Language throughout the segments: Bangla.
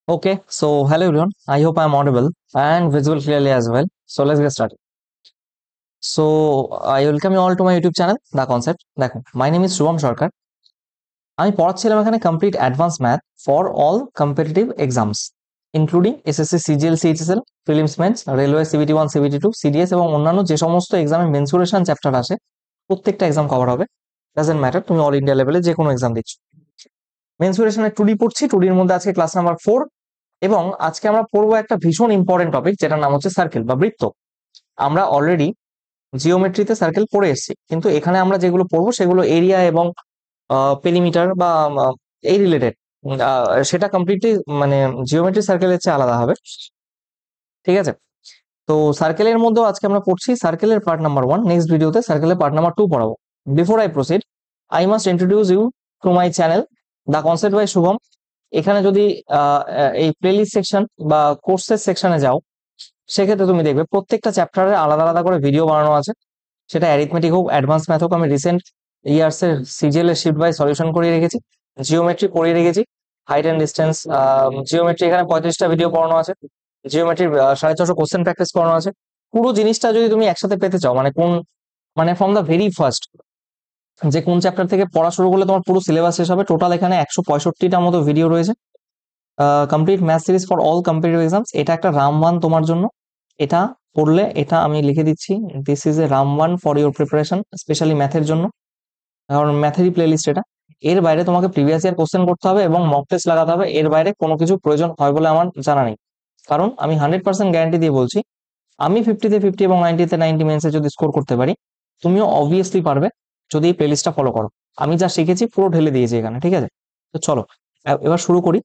Okay, so hello everyone. I hope I'm audible and visible clearly as well. So let's get started. So I welcome you all to my YouTube channel, The Concept. দেখো, my name is শুভম সরকার। আমি পড়াচ্ছিলাম এখানে complete advance math for all competitive exams including SSC, CGL, CHSL, prelims men's, railway, CBT 1, CBT 2, CDS এবং অন্যান্য যে সমস্ত এক্সামে মেন্সুরেশন চ্যাপ্টার আসে প্রত্যেকটা এক্সাম কভার হবে। ডাজেন্ট ম্যাটার তুমি অল ইন্ডিয়া লেভেলে যে কোনো এক্সাম দিচ্ছ। মেন্সুরেশনের 2D পড়ছি, 2Dর মধ্যে আজকে ক্লাস নাম্বার 4 এবং আজকে আমরা পড়বো একটা ভীষণ ইম্পর্টেন্ট টপিক যেটার নাম হচ্ছে সার্কেল বা বৃত্ত। আমরা অলরেডি জিওমেট্রিতে সার্কেল পড়ে এসেছি, কিন্তু এখানে আমরা যেগুলো পড়বো সেগুলো এরিয়া এবং পেরিমিটার বা এই রিলেটেড, সেটা কমপ্লিটলি মানে জিওমেট্রি সার্কেলের চেয়ে আলাদা হবে। ঠিক আছে, তো সার্কেলের মধ্যেও আজকে আমরা পড়ছি সার্কেলের পার্ট নাম্বার 1। নেক্সট ভিডিওতে সার্কেলের পার্ট নাম্বার 2 পড়াবো। Before I proceed, I must introduce you to my channel the concept by Shubham. এখানে যদি এই প্লেলিস্ট সেকশন বা কোর্সের সেকশনে যাও, সেক্ষেত্রে তুমি দেখবে প্রত্যেকটা চ্যাপ্টারে আলাদা আলাদা করে ভিডিও বানানো আছে। সেটা অ্যারিথমেটিক হোক, অ্যাডভান্স ম্যাথ হোক। আমি রিসেন্ট ইয়ার্স এর সিজিএল এর শিফট বাই সলিউশন করিয়ে রেখেছি, জিওমেট্রি করিয়ে রেখেছি, হাইট অ্যান্ড ডিস্টেন্স জিওমেট্রি এখানে 35টা ভিডিও পড়ানো আছে, জিওমেট্রির 650 কোশ্চেন প্র্যাকটিস করানো আছে। পুরো জিনিসটা যদি তুমি একসাথে পেতে চাও, মানে ফ্রম দ্য ভেরি ফার্স্ট, যে কোন চ্যাপ্টার থেকে পড়া শুরু করলে তোমার পুরো সিলেবাস শেষ হবে, টোটাল এখানে 165টার মতো ভিডিও রয়েছে। Complete math series for all competitive exams, এটা একটা রামবান তোমার জন্য। এটা পড়লে, এটা আমি লিখে দিচ্ছি, this is a Ramban for your preparation, specially ম্যাথের জন্য, কারণ ম্যাথেরই প্লেলিস্ট এটা। এর বাইরে তোমাকে প্রিভিয়াস ইয়ার কোশ্চেন করতে হবে এবং মক টেস্ট লাগাতে হবে। এর বাইরে কোনো কিছু প্রয়োজন হয় বলে আমার জানা নেই, কারণ আমি 100% গ্যারান্টি দিয়ে বলছি, আমি 50-তে 50 এবং 90-তে 90 মেন্সে যদি স্কোর করতে পারি, তুমিও অবভিয়াসলি পারবে যদি এই প্লেলিস্টটা ফলো করো। আমি যা শিখেছি পুরো ঢেলে দিয়েছি এখানে। ঠিক আছে, তো চলো এবার শুরু করি।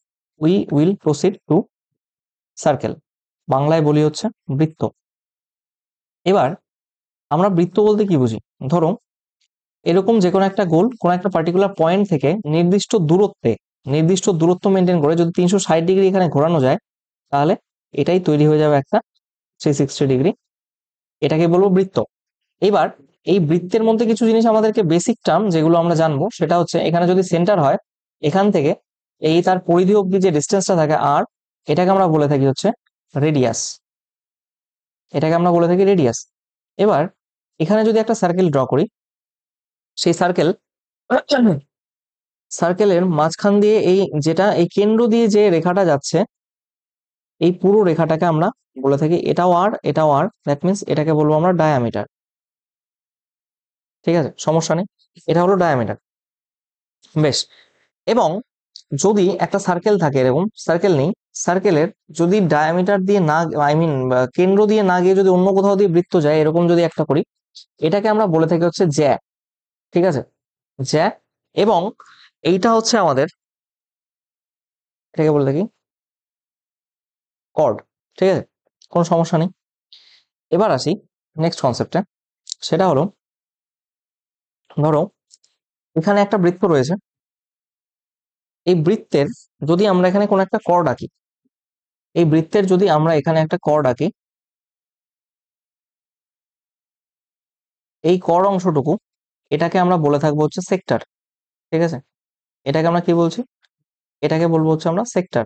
We will proceed to circle, বাংলায় বলি হচ্ছে বৃত্ত। এবার আমরা বৃত্ত বলতে কি বুঝি? ধরো এরকম যে কোনো একটা গোল, কোনো একটা পার্টিকুলার পয়েন্ট থেকে নির্দিষ্ট দূরত্ব মেনটেন করে যদি 360 ডিগ্রি এখানে ঘোরানো যায়, তাহলে এটাই তৈরি হয়ে যাবে একটা 360 ডিগ্রি। এটাকে বলবো বৃত্ত। এবার এই বৃত্তের মধ্যে কিছু জিনিস আমাদেরকে বেসিক টার্ম যেগুলো আমরা জানবো, সেটা হচ্ছে এখানে যদি সেন্টার হয়, এখান থেকে এই তার পরিধি অব্দি যে ডিস্টেন্সটা থাকে আর, এটাকে আমরা বলে থাকি হচ্ছে রেডিয়াস। এটাকে আমরা বলে থাকি রেডিয়াস। এবার এখানে যদি একটা সার্কেল ড্র করি, সেই সার্কেলের মাঝখান দিয়ে এই কেন্দ্র দিয়ে যে রেখাটা যাচ্ছে, এই পুরো রেখাটাকে আমরা বলে থাকি, এটাও আর এটাও আর, দ্যাট মিনস এটাকে বলবো আমরা ডায়ামিটার। ঠিক আছে, সমস্যা নেই, এটা হলো ডায়ামিটার। বেশ, এবং যদি একটা সার্কেল থাকে, এরকম সার্কেল নেই, সার্কেলের যদি ডায়ামিটার দিয়ে না, কেন্দ্র দিয়ে না গিয়ে যদি অন্য কোথাও দিয়ে বৃত্ত যায়, এরকম যদি একটা করি, এটাকে আমরা বলে থাকি হচ্ছে জ্যা। ঠিক আছে, জ্যা। এবং এইটা হচ্ছে আমাদের, এটাকে বলে থাকি কর্ড। ঠিক আছে, কোনো সমস্যা নেই। এবার আসি নেক্সট কনসেপ্টে, সেটা হলো, ধরো এখানে একটা বৃত্ত রয়েছে, এই বৃত্তের যদি আমরা এখানে কোনো একটা কর্ড আঁকি, এই বৃত্তের যদি আমরা এখানে একটা কর্ড আঁকি, এই কর্ড অংশটুকু, এটাকে আমরা বলে থাকবো হচ্ছে সেক্টর। ঠিক আছে, এটাকে আমরা কি বলছি? এটাকে বলবো হচ্ছে আমরা সেক্টর।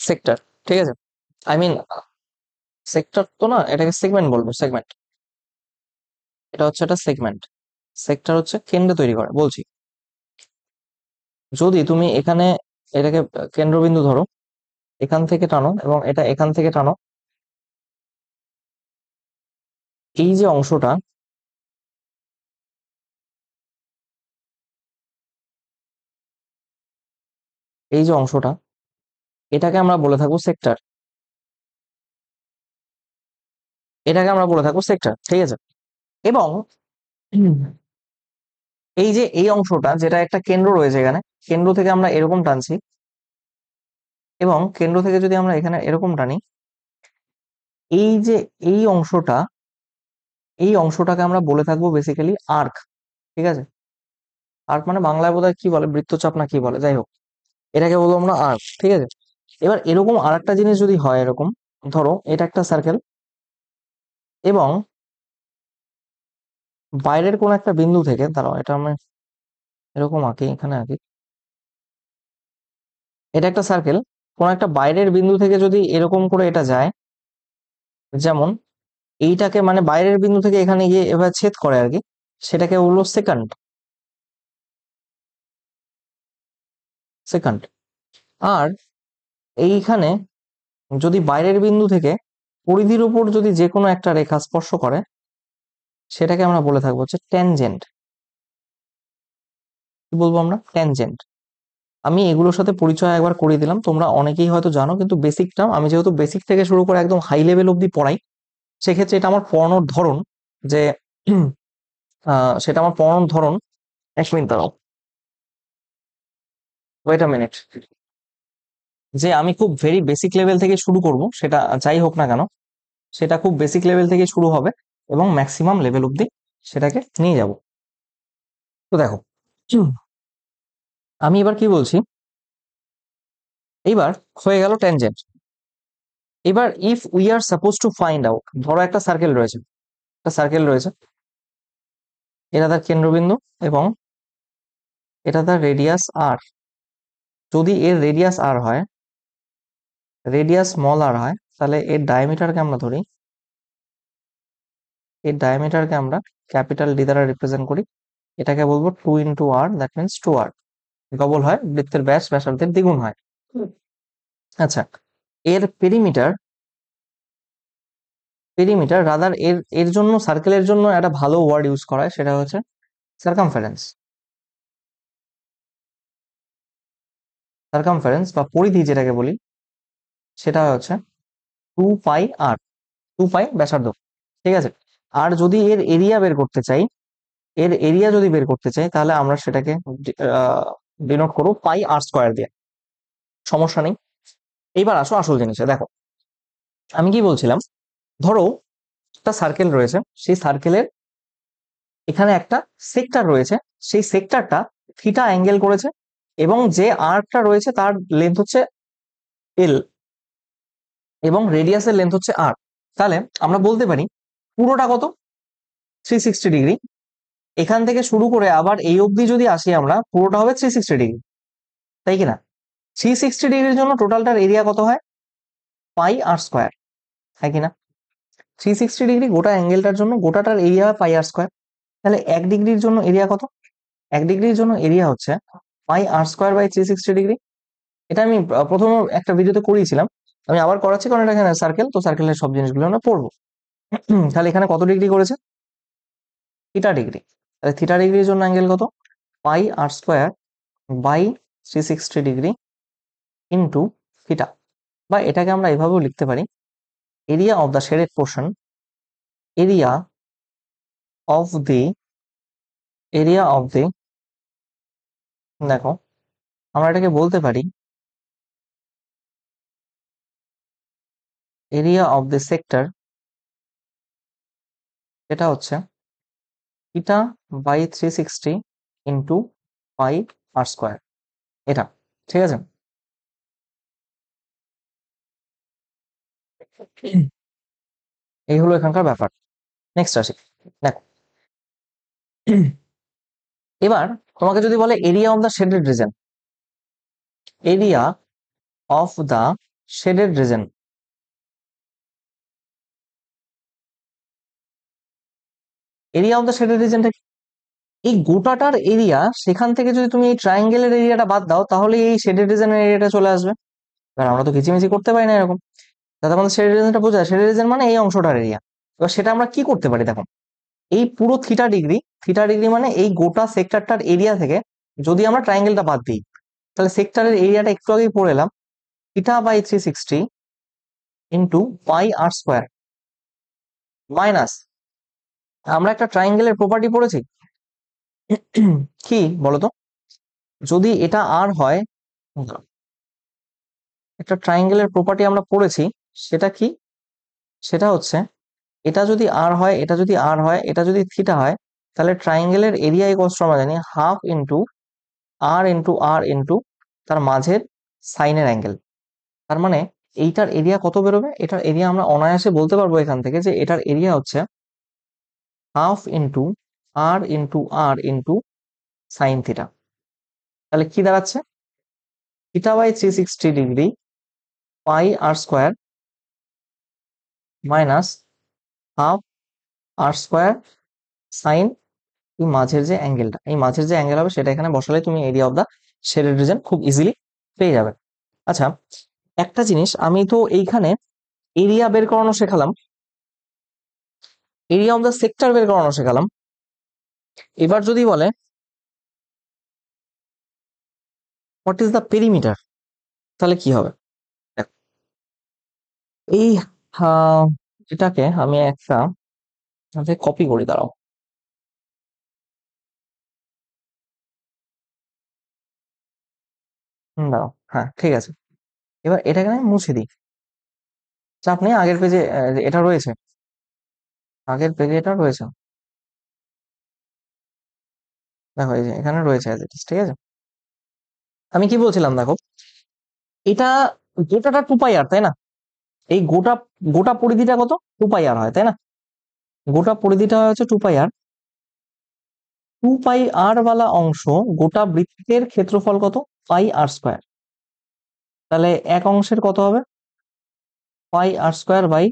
সেক্টর, ঠিক আছে, আই মিন সেক্টর তো না, এটাকে সেগমেন্ট বলবো, সেগমেন্ট। এটা হচ্ছে একটা সেগমেন্ট। সেক্টর হচ্ছে কেন্দ্র তৈরি করে। বলছি, যদি তুমি এখানে এটাকে কেন্দ্রবিন্দু ধরো, এখান থেকে টানো এবং এটা এখান থেকে টানো, এই যে অংশটা, এই যে অংশটা, এটাকে আমরা বলে থাকবো সেক্টর। এটাকে আমরা বলে থাকবো সেক্টর। ঠিক আছে, এবং এই যে এই অংশটা, যেটা একটা কেন্দ্র রয়েছে এখানে, কেন্দ্র থেকে আমরা এরকম টানছি, এবং কেন্দ্র থেকে যদি আমরা এখানে এরকম টানি, এই যে এই অংশটা, এই অংশটাকে আমরা বলে থাকবো বেসিক্যালি আর্ক। ঠিক আছে, আর্ক মানে বাংলায় বোধহয় কি বলে, বৃত্তচাপ না কি বলে, যাই হোক, এটাকে বলবো আমরা আর্ক। ঠিক আছে, এবার এরকম আরেকটা জিনিস যদি হয়, এরকম ধরো এটা একটা সার্কেল, এবং বাইরের কোন একটা বিন্দু থেকে, দাঁড়াও এটা আমি এরকম আঁকি, এখানে আঁকি, এটা একটা সার্কেল, কোন একটা বাইরের বিন্দু থেকে যদি এরকম করে এটা যায়, যেমন এইটাকে মানে বাইরের বিন্দু থেকে এখানে গিয়ে এবার ছেদ করে আর কি, সেটাকে বললো সেকেন্ড। সেকেন্ড। আর এইখানে যদি বাইরের বিন্দু থেকে পরিধির উপর যদি যে কোনো একটা রেখা স্পর্শ করে, সেটাকে আমরা বলে থাকবো হচ্ছে ট্যানজেন্ট। কি বলবো আমরা? ট্যানজেন্ট। আমি এগুলোর সাথে পরিচয় একবার করিয়ে দিলাম, তোমরা অনেকেই হয়তো জানো, কিন্তু বেসিক টার্ম, আমি যেহেতু বেসিক থেকে শুরু করে একদম হাই লেভেল অব্দি পড়াই, সেক্ষেত্রে এটা আমার পড়ানোর ধরন যে সেটা আমার পড়ানোর ধরন। এক মিনিট দাঁড়াও, ওয়েট আ মিনিট। যে আমি খুব ভেরি বেসিক লেভেল থেকে শুরু করব, সেটা যাই হোক না কেন, সেটা খুব বেসিক লেভেল থেকে শুরু হবে এবং ম্যাক্সিমাম লেভেল অব্দি সেটাকে নিয়ে যাব। তো দেখো, আমি এবার কি বলছি, এইবার হয়ে গেল ট্যানজেন্ট। এবার if we are suppose to find out, ধরো একটা সার্কেল রয়েছে, একটা সার্কেল রয়েছে, এটা তার কেন্দ্রবিন্দু এবং এটা তার রেডিয়াস আর। যদি এর রেডিয়াস আর হয়, রেডিয়াস স্মল আর হয়, তাহলে এর ডায়ামিটারকে আমরা ধরি, এর ডায়ামিটারকে আমরা ক্যাপিটাল ডি দ্বারা রিপ্রেজেন্ট করি। এটাকে বলবো 2 × r, that means 2r। Double হয়, বৃত্তের ব্যাস ব্যাসার্ধের দ্বিগুণ হয়। আচ্ছা, এর পেরিমিটার, পেরিমিটার রাদার এর এর জন্য, সার্কেলের জন্য একটা ভালো ওয়ার্ড ইউজ করা হয়, সেটা হচ্ছে সার্কামফারেন্স। সার্কামফারেন্স বা পরিধি যেটাকে বলি, সেটা হচ্ছে 2πr, 2π ব্যাসার্ধ। ঠিক আছে। আর যদি এর এরিয়া বের করতে চাই, এর এরিয়া যদি বের করতে চাই, তাহলে আমরা সেটাকে ডিনোট করবো πr² দিয়ে। সমস্যা নেই। এইবার আসো আসল জিনিসে, দেখো আমি কি বলছিলাম, ধরো একটা সার্কেল রয়েছে, সেই সার্কেলের এখানে একটা সেক্টর রয়েছে, সেই সেক্টরটা থিটা অ্যাঙ্গেল করেছে এবং যে আর্কটা রয়েছে তার লেন্থ হচ্ছে এল এবং রেডিয়াসের লেন্থ হচ্ছে আর। তাহলে আমরা বলতে পারি পুরোটা কত? 360 ডিগ্রি। এখান থেকে শুরু করে আবার এই অবধি যদি আসি আমরা, পুরোটা হবে 360 ডিগ্রি, তাই কিনা? 360 ডিগ্রির জন্য টোটালটার এরিয়া কত হয়? πr², তাই কিনা? 360 ডিগ্রি গোটা অ্যাঙ্গেলটার জন্য গোটাটার এরিয়া হয় πr²। তাহলে 1 ডিগ্রির জন্য এরিয়া কত? 1 ডিগ্রির জন্য এরিয়া হচ্ছে πr²/360 ডিগ্রি। এটা আমি প্রথম একটা ভিডিওতে করিয়েছিলাম, আমি আবার করাচ্ছি কারণ এটা এখানে সার্কেল, তো সার্কেলের সব জিনিসগুলো আমরা পড়বো। তাহলে এখানে কত ডিগ্রি করেছে? θ ডিগ্রি। তাহলে θ ডিগ্রির জন্য অ্যাঙ্গেল কত? πr²/360 degree into theta. বা এটাকে আমরা এভাবেও লিখতে পারি, area of the shaded portion, area of the, area of the, দেখো আমরা এটাকে বলতে পারি এরিয়া অফ দি সেক্টর, এটা হচ্ছে θ/360 ইন্টু πr²। এটা ঠিক আছে। এই হলো এখানকার ব্যাপার। নেক্সট আসি, দেখো এবার তোমাকে যদি বলে area of the shaded region, area of the shaded region, area of the shaded রিজনটা এই গোটাটার এরিয়া, সেখান থেকে যদি তুমি এই ট্রায়াঙ্গেলের এরিয়াটা বাদ দাও, তাহলে এই শেডেড রিজনের এরিয়াটা চলে আসবে। কারণ আমরা তো কিচিমিচি করতে পারি না এরকম, যাতে আমাদের শেডেড রিজনটা বোঝা যায়। শেডেড রিজন মানে এই অংশটার এরিয়া। এবার সেটা আমরা কি করতে পারি, দেখো এই পুরো θ ডিগ্রি, θ ডিগ্রি মানে এই গোটা সেক্টরটার এরিয়া থেকে যদি আমরা ট্রায়াঙ্গেলটা বাদ দিই, তাহলে সেক্টরের এরিয়াটা একটু আগেই পড়ে এলাম, θ/360 ইন্টু πr² মাইনাস, আমরা একটা ট্রায়াঙ্গেলের প্রপার্টি পড়েছি, কি বলতো? যদি এটা আর হয়, একটা ট্রায়াঙ্গেলের প্রপার্টি আমরা পড়েছি, সেটা কি? সেটা হচ্ছে এটা যদি আর হয়, এটা যদি আর হয়, এটা যদি থিটা হয়, তাহলে ট্রায়াঙ্গেলের এরিয়া ইকুয়ালস টু আমরা জানি হাফ ইন্টু আর ইন্টু তার মাঝের সাইনের অ্যাঙ্গেল। তার মানে এইটার এরিয়া কত বেরোবে? এটার এরিয়া আমরা অনায়াসে বলতে পারবো এখান থেকে যে এটার এরিয়া হচ্ছে half into r into sine theta. তাহলে কি দাঁড়াচ্ছে? Theta by 360 degree pi r square minus half r square sine এই মাঝের যে অ্যাঙ্গেলটা, এই মাঝের যে অ্যাঙ্গেল হবে সেটা এখানে বসালে তুমি area of the shaded region খুব ইজিলি পেয়ে যাবে। আচ্ছা, একটা জিনিস, আমি তো এইখানে এরিয়া বের করানো শেখালাম, এরিয়া অফ দা সেক্টর বের করানো শেখালাম। এবার যদি বলে হোয়াট ইজ দা পেরিমিটার, তাহলে কি হবে? দেখো, এই এটাকে আমি একটা কপি করি, দাঁড়াও। দাঁড়াও, হ্যাঁ ঠিক আছে। এবার এটাকে আমি মুছে দিই, চাপ নেই, আগের পেজে এটা রয়েছে, আগের পেজে এটা রয়েছে। দেখো এই যে এখানে রয়েছে as it is, ঠিক আছে। আমি কি বলছিলাম, দেখো এটা গোটাটা 2 পাই আর, তাই না? এই গোটা গোটা পরিধিটা কত? 2 পাই আর হয়, তাই না? গোটা পরিধিটা হচ্ছে 2 পাই আর। 2 পাই আর ওয়ালা অংশ, গোটা বৃত্তের ক্ষেত্রফল কত? পাই আর স্কোয়ার। তাহলে এক অংশের কত হবে? পাই আর স্কোয়ার বাই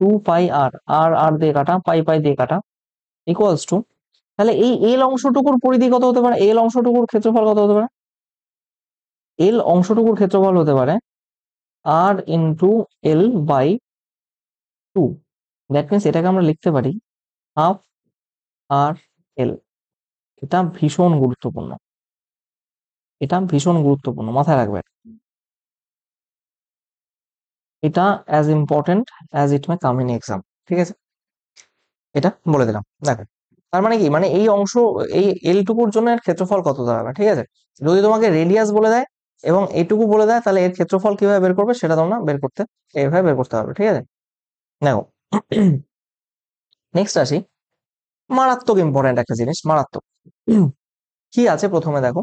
2 পাই আর, আর আর দিয়ে কাটা, পাই পাই দিয়ে কাটা, ইকুয়ালস টু, তাহলে এই এল অংশটুকুর পরিধি কত হতে পারে? এল অংশটুকুর ক্ষেত্রফল কত হতে পারে? এল অংশটুকুর ক্ষেত্রফল হতে পারে আর into L by 2। That means এটাকে আমরা লিখতে পারি হাফ আর এল। এটা ভীষণ গুরুত্বপূর্ণ, এটা ভীষণ গুরুত্বপূর্ণ, মাথায় রাখবে এটা, as important as it may come in exam, ঠিক আছে? এটা বলে দিলাম, দেখো তার মানে কি, মানে এই অংশ, এই এল টুকুর জন্য এর ক্ষেত্রফল কত দাঁড়াবে, ঠিক আছে? যদি তোমাকে রেডিয়াস বলে দেয় এবং এইটুকু বলে দেয়, তাহলে এর ক্ষেত্রফল কিভাবে বের করবে সেটা তোমরা বের করতে, এইভাবে বের করতে পারবে, ঠিক আছে? দেখো, নেক্সট আসি, মারাত্মক ইম্পর্টেন্ট একটা জিনিস, মারাত্মক। কি আছে প্রথমে দেখো,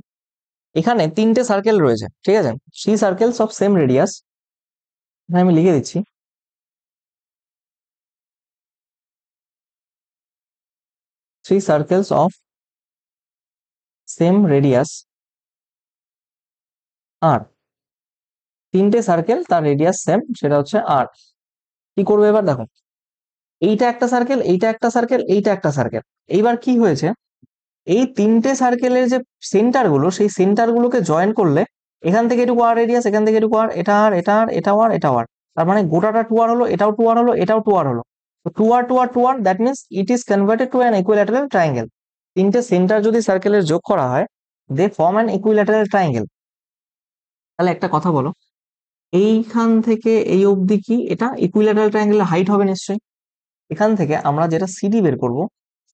এখানে 3টে সার্কেল রয়েছে, ঠিক আছে? 3 সার্কেলস অফ সেম রেডিয়াস, আমি লিখে দিচ্ছি 3 সার্কেলস অফ সেম রেডিয়াস আর, 3টে সার্কেল তার রেডিয়াস সেম, সেটা হচ্ছে আর। কি করবে এবার দেখো, এইটা একটা সার্কেল, এইটা একটা সার্কেল, এইটা একটা সার্কেল। এইবার কি হয়েছে, এই 3টে সার্কেলের যে সেন্টার গুলো, সেই সেন্টার গুলোকে জয়েন করলে এখান থেকে এটুকু আর রেডিয়াস, এখান থেকে এটুকু আর, এটা আর, এটা আর, এটাও আর, এটাও আর, তার মানে গোটাটা 2 আর হলো, এটাও 2 আর হলো, এটাও 2 আর হলো। তো 2 r 2 r 2 r, that means it is converted to an equilateral triangle. 3টে সেন্টার যদি সার্কেলের যোগ করা হয়, they form an equilateral triangle. তাহলে একটা কথা বলো, এইখান থেকে এই অবধি কি এটা ইকুইল্যাটারাল ট্রায়াঙ্গেলের হাইট হবে নিশ্চয়ই? এখান থেকে আমরা যেটা সিডি বের করব,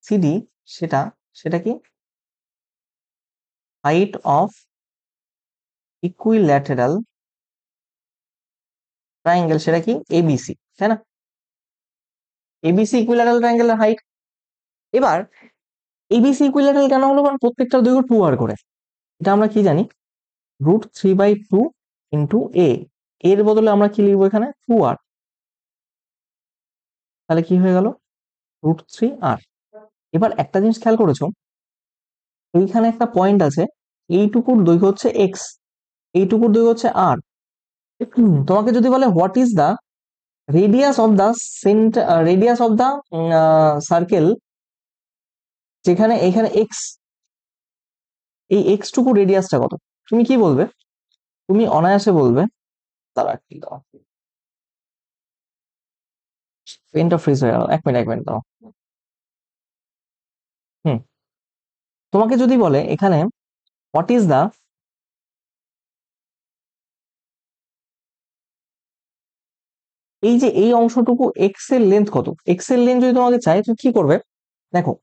সিডি, সেটা সেটা কি, হাইট অফ ইকুইল্যাটারাল ট্রায়াঙ্গেল, সেটা কি এবিসি, তাই না? এবিসি ইকুইল্যাটারাল ট্রায়াঙ্গেলের হাইট। এবার এবিসি ইকুইল্যাটারাল কেন হলো, কারণ প্রত্যেকটার দৈর্ঘ্য 2 আর করে। এটা আমরা কি জানি, √3/2 ইন্টু এ, এর বদলে আমরা কি লিখবো এখানে 2 আর। তাহলে কি হয়ে গেল, √3 আর। এবার একটা জিনিস খেয়াল করেছো, এইখানে একটা পয়েন্ট আছে, এইটুকুর দৈর্ঘ্য হচ্ছে এক্স, এইটুকুর দৈর্ঘ্য হচ্ছে আর। তোমাকে যদি বলে what is the radius of the centre, radius of the circle, যেখানে এখানে এক্স, এই এক্স টুকু রেডিয়াসটা কত, তুমি কি বলবে? তুমি অনায়াসে বলবে, তারা কি দাও, পেনটা ফ্রিজ হয়ে গেল, 1 মিনিট 1 মিনিট দাও। হুম, তোমাকে যদি বলে এখানে হোয়াট ইজ দা, এই যে এই অংশটুকু এক্স এর লেন্থ কত, এক্স এর লেন্থ যদি তোমাকে চাই, তুমি কি করবে? দেখো,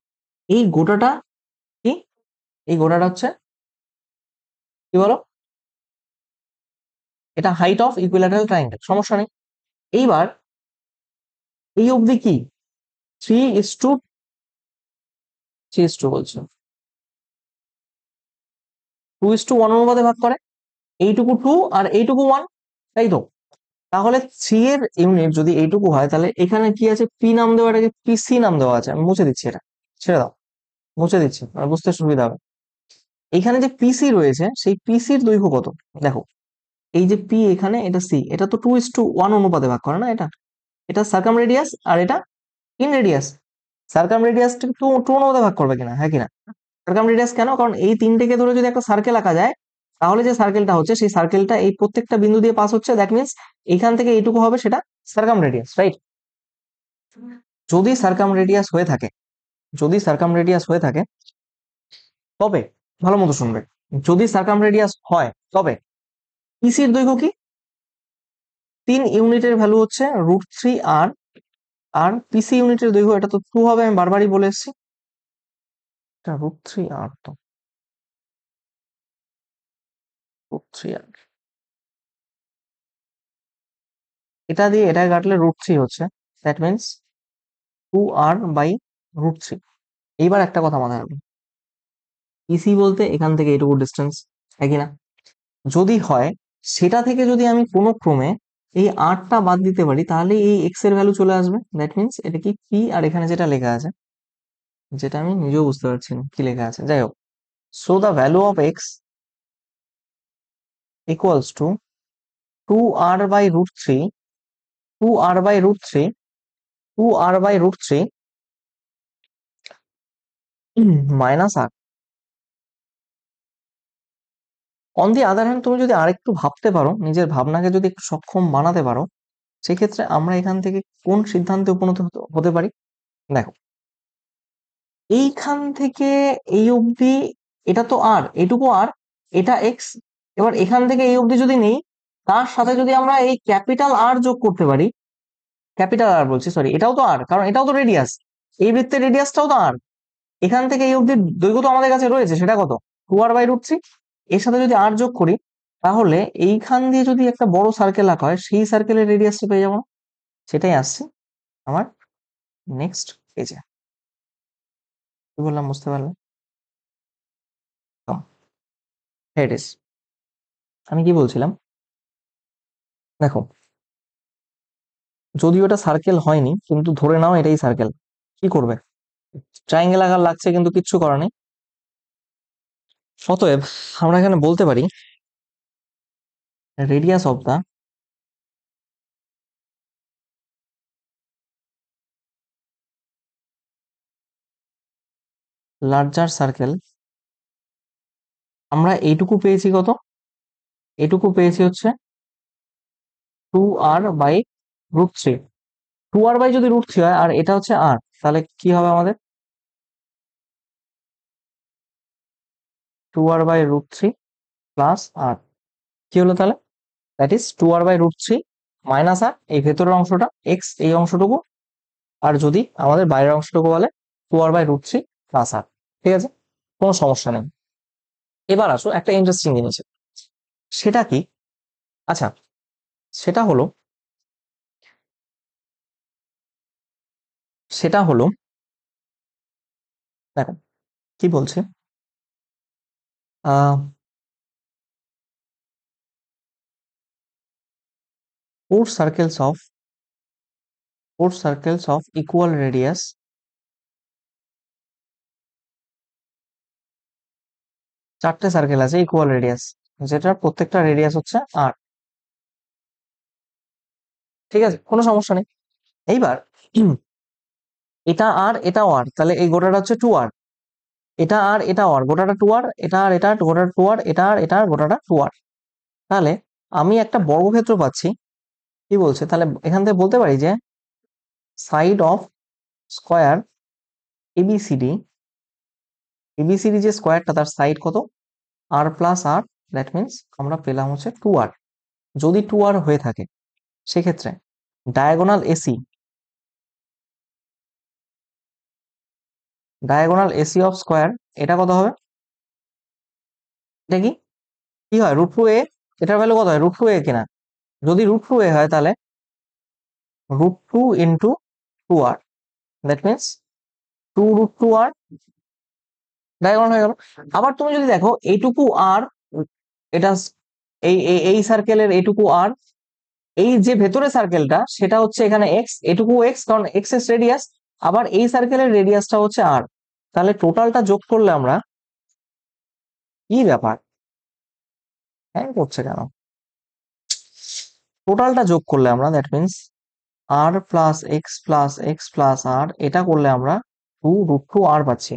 এই গোটাটা কি, এই গোটাটা হচ্ছে কি বলো, এটা হাইট অফ ইকুইল্যাটারাল ট্রায়াঙ্গেল, সমস্যা নেই। এইবার এই অবধি কি 3:3 বলছো, 2:1 অনুপাতে ভাগ করে, এইটুকু 2 আর এইটুকু 1, তাই তো? তাহলে 3 এর ইউনিট যদি এইটুকু হয়, তাহলে এখানে কি আছে, পি নাম দেওয়া, এটাকে পিসি নাম দেওয়া আছে। আমি মুছে দিচ্ছি এটা, ছেড়ে দাও, মুছে দিচ্ছি, বুঝতে সুবিধা হবে। এখানে যে পিসি রয়েছে সেই পিসির দৈর্ঘ্য কত? দেখো, এই যে পি এখানে, এটা সি, এটা তো 2:1 অনুপাতে ভাগ করে না, এটা এটা সার্কাম রেডিয়াস আর এটা inradius. Circumradius two two অনুপাতে ভাগ করবে কিনা, হ্যাঁ কিনা? সার্কাম রেডিয়াস কেন? কারণ এই তিনটেকে ধরে যদি একটা সার্কেল আঁকা যায়, তাহলে যে সার্কেলটা হচ্ছে সেই সার্কেলটা এই প্রত্যেকটা বিন্দু দিয়ে পাস হচ্ছে, দ্যাট মিনস এইখান থেকে এইটুকু হবে সেটা সার্কাম রেডিয়াস, রাইট? যদি সার্কাম রেডিয়াস হয়ে থাকে, যদি সার্কাম রেডিয়াস হয়ে থাকে তবে, ভালো মতো শুনবে, যদি সার্কাম রেডিয়াস হয় তবে পিসির দৈর্ঘ্য কি? 3 ইউনিটের ভ্যালু হচ্ছে √3r, আর পিসি ইউনিটের দৈর্ঘ্য, এটা তো 2 হবে, আমি বারবারই বলে এসেছি, এটা √3r, তো √3r, এটা দিয়ে এটা কাটলে √3 হচ্ছে, দ্যাট মিনস 2r/√3। এইবার একটা কথা মাথায় রাখবে, পিসি বলতে এখান থেকে এইটুকু ডিস্টেন্স, একই না? যদি হয় সেটা থেকে যদি আমি কোনো ক্রমে এই আরটা বাদ দিতে পারি, তাহলে এই এক্স এর ভ্যালু চলে আসবে, দ্যাট মিনস এটা কি পি, আর এখানে যেটা লেখা আছে, যেটা আমি নিজেও বুঝতে পারছি না কি লেখা আছে, যাই হোক। So the value of x equals to 2r/√3, 2r/√3, 2r/√3 minus r. On the other hand, তুমি যদি আরেকটু ভাবতে পারো, নিজের ভাবনাকে যদি একটু সক্ষম বানাতে পারো, সেক্ষেত্রে আমরা এখান থেকে কোন সিদ্ধান্তে উপনীত হতে পারি? দেখো, এইখান থেকে এই অবধি এটা তো আর, এটুকু আর, এটা এক্স। এবার এখান থেকে এই অবধি যদি নেই, তার সাথে যদি আমরা এই ক্যাপিটাল আর যোগ করতে পারি, ক্যাপিটাল আর বলছি, সরি, এটাও তো আর, কারণ এটাও তো রেডিয়াস, এই বৃত্তের রেডিয়াসটাও তো আর। এখান থেকে এই অবধি দৈর্ঘ্য তো আমাদের কাছে রয়েছে, সেটা কত? 2r/√3। এর সাথে যদি আর যোগ করি, তাহলে এইখান দিয়ে যদি একটা বড় সার্কেল আঁকা হয়, সেই সার্কেলের রেডিয়াসটা পেয়ে যাবো। সেটাই আসছে আমার নেক্সট পেজে। কি বললাম বুঝতে পারলে? হেড ইস, আমি কি বলছিলাম, দেখো, যদিও এটা সার্কেল হয়নি, কিন্তু ধরে নাও এটাই সার্কেল, কি করবে? ট্রায়াঙ্গেল আকার লাগছে, কিন্তু কিচ্ছু করার নেই। অতএব আমরা এখানে বলতে পারি radius of the larger circle, আমরা এইটুকু পেয়েছি কত? এইটুকু পেয়েছি হচ্ছে 2r/√3। 2r যদি √3 হয়, আর এটা হচ্ছে আর, তাহলে কি হবে আমাদের? 2r/√3 প্লাস আর, কি হলো তাহলে? দ্যাট ইজ 2r/√3 মাইনাস আর, এই ভেতরের অংশটা এক্স, এই অংশটুকু, আর যদি আমাদের বাইরের অংশটুকু বলে 2r/√3 প্লাস আর। ঠিক আছে, কোনো সমস্যা নেই। এবার আসো একটা ইন্টারেস্টিং জিনিস, সেটা কি? আচ্ছা, সেটা হলো, সেটা হলো, দেখো কি বলছে, আহ four circles of equal radius, চারটে সার্কেল আছে ইকুয়াল রেডিয়াস, যেটার প্রত্যেকটা রেডিয়াস হচ্ছে আর। ঠিক আছে, কোনো সমস্যা নেই। এইবার এটা আর এটাও আর, তাহলে এই গোটাটা হচ্ছে 2r, এটা আর এটাও আর, গোটাটা 2r, এটা আর এটা গোটাটা 2r, এটা আর এটা গোটাটা 2r। তাহলে আমি একটা বর্গক্ষেত্র পাচ্ছি। কি বলছে তাহলে, এখান থেকে বলতে পারি যে side of square ABCD, ABCD যে স্কয়ারটা, তার সাইড কত? r+r, দ্যাট মিনস আমরা পেলাম হচ্ছে 2r। যদি 2r হয়ে থাকে, সেক্ষেত্রে diagonal AC, diagonal AC of square, এটা কত হবে? এটা কি কি হয়, √2a, এটার ভ্যালু কত হয়? √2a কিনা? যদি √2a হয়, তাহলে √2 into 2r, that means 2√2r, diagonal হয়ে গেল। আবার তুমি যদি দেখো এইটুকু আর, এটা এই এই সার্কেলের এইটুকু আর, এই যে ভেতরে সার্কেলটা সেটা হচ্ছে এখানে এক্স, এটুকু এক্স, কারণ এক্স এস রেডিয়াস, আবার এই সার্কেলের রেডিয়াসটা হচ্ছে আর। তাহলে টোটালটা যোগ করলে আমরা কি ব্যাপার, হ্যাঁ করছে কেন? টোটালটা যোগ করলে আমরা, that means r plus x plus x plus r, এটা করলে আমরা 2√2r পাচ্ছি।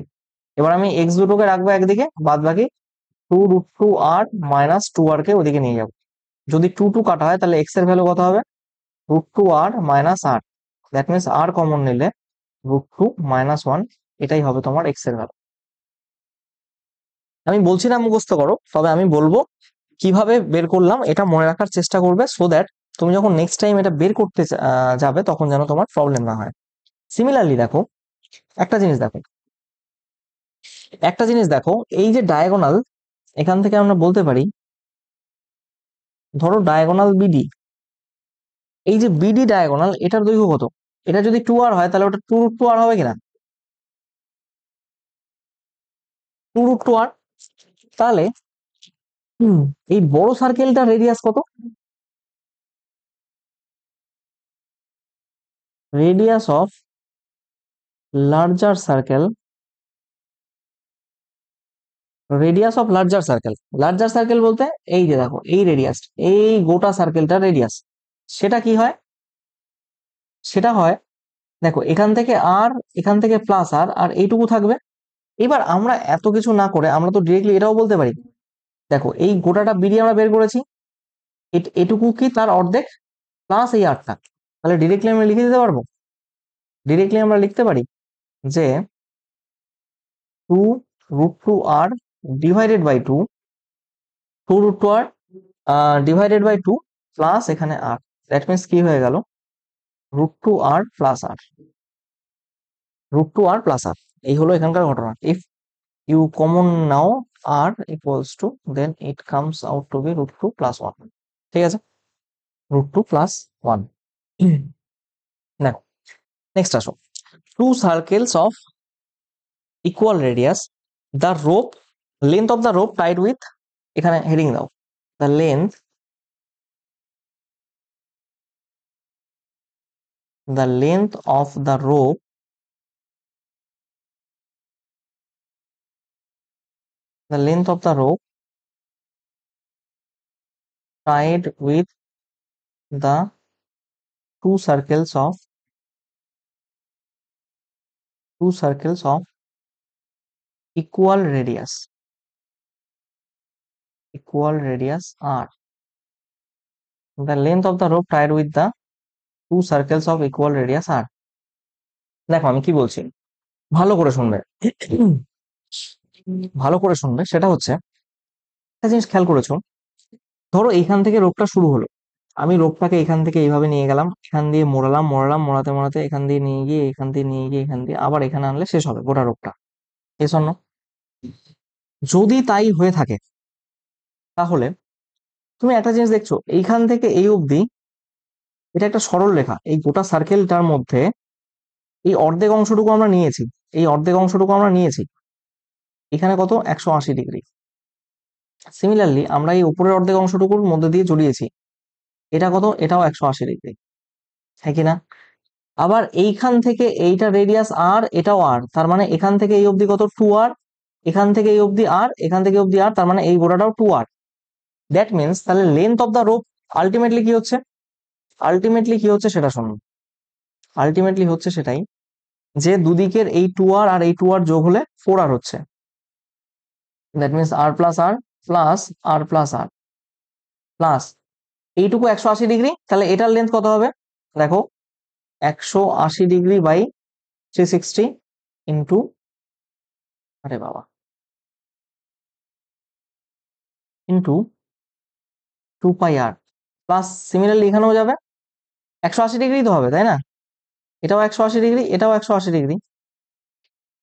এবার আমি এক্স দুটোকে রাখবো একদিকে, বাদ বাকি 2√2r মাইনাস 2r কে ওদিকে নিয়ে যাবো। যদি 2 কাটা হয় তাহলে এক্স এর ভ্যালু কত হবে? √2r minus r, that means r common নিলে √2 - 1, এটাই হবে তোমার এক্স এর ভ্যালু। আমি বলছি না মুখস্থ করো, তবে আমি বলবো কিভাবে বের করলাম এটা মনে রাখার চেষ্টা করবে, সো দ্যাট তুমি যখন নেক্সট টাইম এটা বের করতে যাবে তখন যেন তোমার প্রবলেম না হয়। সিমিলারলি দেখো, একটা জিনিস দেখো, একটা জিনিস দেখো, এই যে ডায়াগোনাল, এখান থেকে আমরা বলতে পারি, ধরো ডায়াগোনাল বিডি, এই যে বিডি ডায়াগোনাল, এটার দৈর্ঘ্য কত? এটা যদি 2r হয় তাহলে ওটা 2√2r হবে কিনা? 2√2r। তাহলে এই বড় সার্কেলটার রেডিয়াস কত? Radius of larger circle, radius of larger circle, larger circle বলতে এই যে দেখো এই রেডিয়াস, এই গোটা সার্কেলটার রেডিয়াস, সেটা কি হয়? সেটা হয়, দেখো এখান থেকে আর, এখান থেকে প্লাস আর, আর এইটুকু থাকবে। এবার আমরা এত কিছু না করে আমরা তো ডিরেক্টলি এটাও বলতে পারি, দেখো এই গোটাটা বিডি আমরা বের করেছি, এটুকু কি তার অর্ধেক প্লাস এই আরটা, তাহলে ডিরেক্টলি আমরা লিখে দিতে পারবো, ডিরেক্টলি আমরা লিখতে পারি যে 2√2r divided by 2, 2√2r divided by 2 plus এখানে আর, দ্যাট মিনস কি হয়ে গেল? √2r প্লাস আর, √2r প্লাস আর, এই হলো এখানকার ঘটনা। If you common now r equals to, then it comes out to be √2 plus 1। ঠিক আছে, √2 প্লাস 1। দেখো নেক্সট আসো, two circles of equal radius, the rope, length of the rope tied with, এখানে হেডিং দাও, the length, the length of the rope, the length of the rope tied with the two circles of, two circles of equal radius, equal radius r, the length of the rope tied with the two circles of equal radius r। দেখো আমি কি বলছি, ভালো করে শুনবে, ভালো করে শুনবে, সেটা হচ্ছে একটা জিনিস খেয়াল করেছো, ধরো এইখান থেকে রোপটা শুরু হলো, আমি রোপটাকে এখান থেকে এইভাবে নিয়ে গেলাম, এখান দিয়ে মোড়ালাম, মোড়ালাম, মোড়াতে মোড়াতে এখান দিয়ে নিয়ে গিয়ে, এখান দিয়ে নিয়ে গিয়ে, এখান দিয়ে আবার এখানে আনলে শেষ হবে গোটা রোপটা। S or no? যদি তাই হয়ে থাকে তাহলে তুমি একটা জিনিস দেখছো, এইখান থেকে এই অবধি এটা একটা সরল রেখা, এই গোটা সার্কেলটার মধ্যে এই অর্ধেক অংশটুকু আমরা নিয়েছি, এই অর্ধেক অংশটুকু আমরা নিয়েছি, এখানে কত? 180 ডিগ্রি। সিমিলারলি আমরা এই উপরের অর্ধেক অংশটুকুর মধ্যে দিয়ে জড়িয়েছি, এটা কত? এটাও 180 ডিগ্রি, হ্যাঁ কিনা? আবার এইখান থেকে এইটা রেডিয়াস আর, এটাও আর, তার মানে এখান থেকে এই অবধি কত? 2r, এখান থেকে এই অবধি আর, এখান থেকে অবধি আর, তার মানে এই গোটাটাও 2r। দ্যাট মিনস তাহলে length of the rope ultimately কি হচ্ছে? আলটিমেটলি কি হচ্ছে সেটা শুনুন, আলটিমেটলি হচ্ছে সেটাই যে দুদিকের এই 2r আর এই 2r যোগ হলে 4r হচ্ছে, that means r plus r plus r plus r plus এইটুকু 180 ডিগ্রি, তাহলে এটার লেন্থ কত হবে? দেখো 180 ডিগ্রি বাই 360 ইন্টু, আরে বাবা, ইন্টু 2πr, প্লাস সিমিলারলি এখানেও যাবে 180 ডিগ্রি তো হবে, তাই না? এটাও 180 ডিগ্রি, এটাও 180 ডিগ্রি,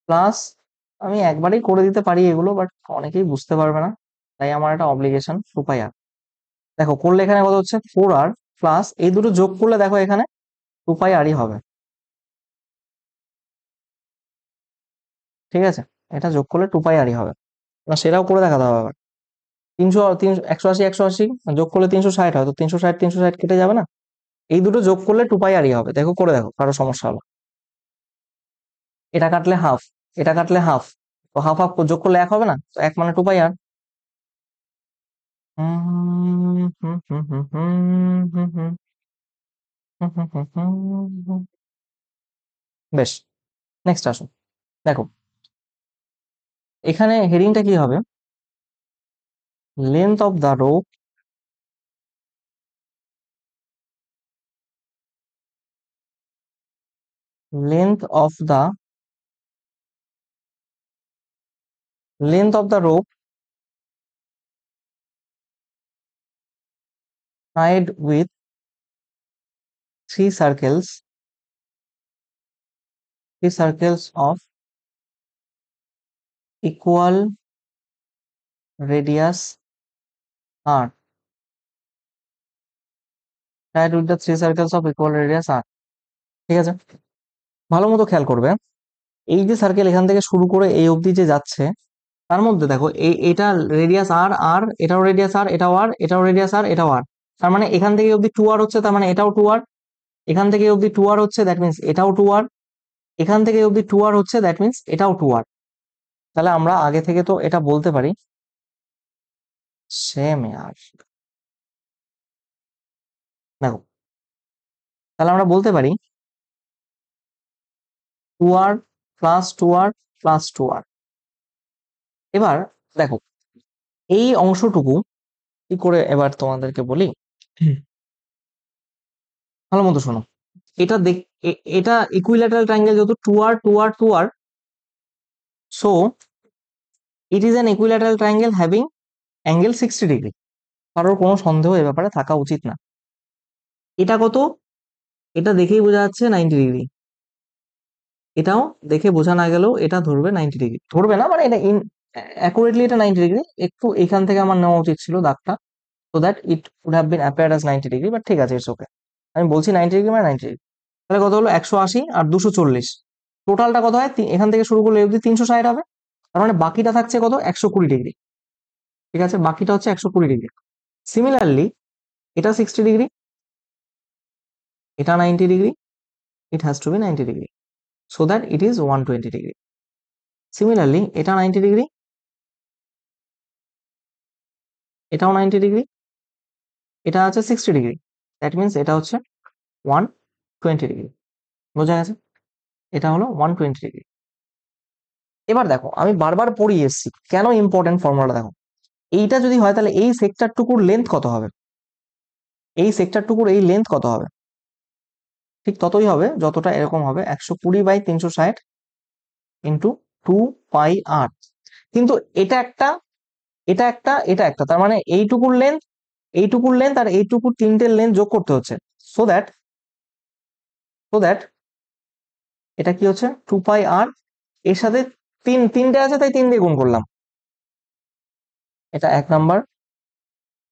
প্লাস আমি একবারেই করে দিতে পারি এগুলো, বাট অনেকেই বুঝতে পারবে না, তাই আমার একটা অব্লিগেশন, 2πr। দেখো করলে এখানে কত হচ্ছে? 4r, প্লাস এই দুটো যোগ করলে দেখো এখানে 2πrই হবে। ঠিক আছে, এটা যোগ করলে 2πrই হবে না, সেটাও করে দেখাতে হবে আবার। 180 180 যোগ করলে 360 হয়, তো 360 360 কেটে যাবে না, এই দুটো যোগ করলে 2πrই হবে। দেখো করে দেখো, কারো সমস্যা হলো? এটা কাটলে হাফ, এটা কাটলে হাফ, তো হাফ হাফ যোগ করলে 1 হবে না, তো 1 মানে 2πr। বেশ, নেক্সট আসো। দেখো এখানে হেডিংটা কি হবে? Length of the rope, length of the rope tied with three circles of equal radius r, tied with the three circles of equal radius r। ঠিক আছে, ভালো মতো খেয়াল করবে। এই যে সার্কেল এখান থেকে শুরু করে এই অবধি যে যাচ্ছে, তার মধ্যে দেখো এটা রেডিয়াস আর, আর এটাও রেডিয়াস আর, এটাও আর, এটাও রেডিয়াস আর, এটাও আর। তার মানে এখান থেকে অবধি 2r হচ্ছে, তার মানে এটাও 2r। এখান থেকে অবধি 2r হচ্ছে, দ্যাট মিন্স এটাও 2r। এখান থেকে অবধি 2r হচ্ছে, দ্যাট মিন্স এটাও 2r। তাহলে আমরা আগে থেকে তো এটা বলতে পারি সেম আর। দেখো তাহলে আমরা বলতে পারি 2r plus 2r plus 2r। এবার দেখো এই অংশটুকু কি করে এবার তোমাদেরকে বলি, ভালো মতো শোনো। এটা এটা ইকুইল্যাটারাল ট্রায়াঙ্গেল, যেহেতু 2r 2r 2r, so it is an equilateral triangle having angle 60 degree. কারোর কোনো সন্দেহ এ ব্যাপারে থাকা উচিত না। এটা কত? এটা দেখেই বোঝা যাচ্ছে 90 ডিগ্রি। এটাও দেখে বোঝা না গেলেও এটা ধরবে 90 ডিগ্রি, ধরবে না মানে এটা অ্যাকুরেটলি এটা 90 ডিগ্রি। একটু এখান থেকে আমার নেওয়া উচিত ছিল দাগটা, so that it would have been appeared as 90 degree, but ঠিক আছে, ইটস ওকে। আমি বলছি 90 ডিগ্রি মানে 90 ডিগ্রি। তাহলে কত হলো? 180 আর 240। টোটালটা কত হয়? এখান থেকে শুরু করলে অবধি 360 হবে। তার মানে বাকিটা থাকছে কত? 120 ডিগ্রি। ঠিক আছে, বাকিটা হচ্ছে 120 ডিগ্রি। সিমিলারলি এটা 60 ডিগ্রি, এটা 90 degree, it has to be 90 degree, so that it is 120 degree. Similarly এটা 90 ডিগ্রি, এটাও 90 ডিগ্রি, এটা আছে 60 ডিগ্রি, দ্যাট মিনস এটা হচ্ছে 120 ডিগ্রি। বোঝা গেছে? এটা হলো 120 ডিগ্রি। এবার দেখো আমি বারবার পড়িয়ে এসেছি, কেন ইম্পর্টেন্ট ফর্মুলাটা দেখো। এইটা যদি হয় তাহলে এই সেক্টরটুকুর লেন্থ কত হবে? এই সেক্টরটুকুর এই লেন্থ কত হবে? ঠিক ততই হবে যতটা এরকম হবে, 120/360 ইন্টু 2πr। কিন্তু এটা একটা, এটা একটা, এটা একটা, তার মানে এইটুকুর লেন্থ, এইটুকুর লেন্থ আর এইটুকুর তিনটের লেন্থ যোগ করতে হচ্ছে। সো দ্যাট এটা কি হচ্ছে? 2πr। এর সাথে তিনটে আছে তাই 3 দিয়ে গুণ করলাম। এটা 1 নাম্বার,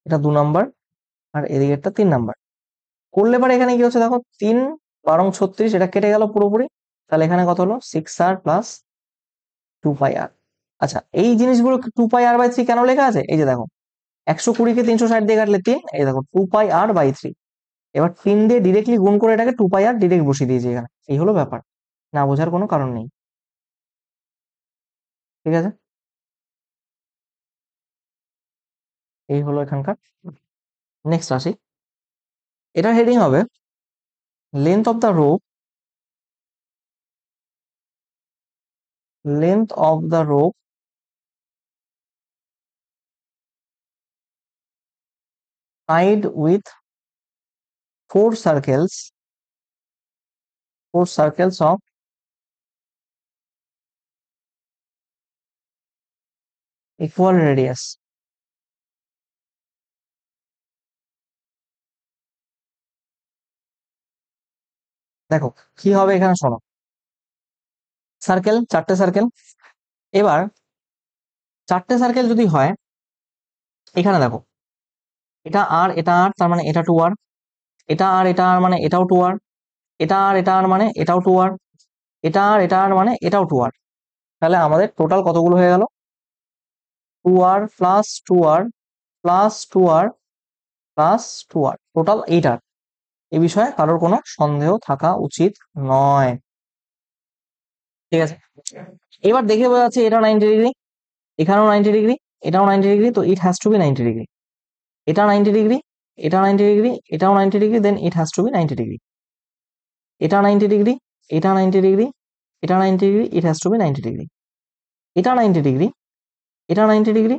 এটা 2 নাম্বার, আর এদিকে একটা 3 নাম্বার। করলে পরে এখানে কি হচ্ছে দেখো, 3 12 36, এটা কেটে গেল পুরোপুরি। তাহলে এখানে কত হলো? 6r plus 2πr। আচ্ছা, এই জিনিসগুলো 2πr/3 কেন লেখা আছে? এই যে দেখো 120-কে 360 দিয়ে কাটলে 3, এই দেখো 2πr/3। এবার 3 দিয়ে ডিরেক্টলি গুণ করে এটাকে 2πr ডিরেক্ট বসিয়ে দিয়েছি এখানে। এই হলো ব্যাপার, না বোঝার কোনো কারণ নেই। ঠিক আছে, এই হলো এখানকার। নেক্সট আসি, এটার হেডিং হবে length of the rope, length of the rope tied with four circles, of equal radius। দেখো কি হবে এখানে, শোনো। সার্কেল, 4টে সার্কেল। এবার 4টে সার্কেল যদি হয়, এখানে দেখো এটা আর, এটা আর, তার মানে এটা 2r, এটা আর, এটা আর মানে এটাও 2r, এটা আর, এটা আর মানে এটাও 2r, এটা আর, এটা আর মানে এটাও 2r। তাহলে আমাদের টোটাল কতগুলো হয়ে গেল? 2r plus 2r plus 2r plus 2r, total 8r। এ বিষয়ে কারোর কোনো সন্দেহ থাকা উচিত নয়। ঠিক আছে, এবার দেখে বোঝা যাচ্ছে এটাও 90 ডিগ্রি, এখানেও 90 ডিগ্রি, এটাও 90 ডিগ্রি, তো it has to be 90 degree. এটা 90 ডিগ্রি, এটা 90 ডিগ্রি, এটাও 90 degree, then it has to be 90 degree. এটা 90 ডিগ্রি, এটা 90 ডিগ্রি, এটা 90 degree, it has to be 90 degree. এটা 90 ডিগ্রি, এটা 90 ডিগ্রি,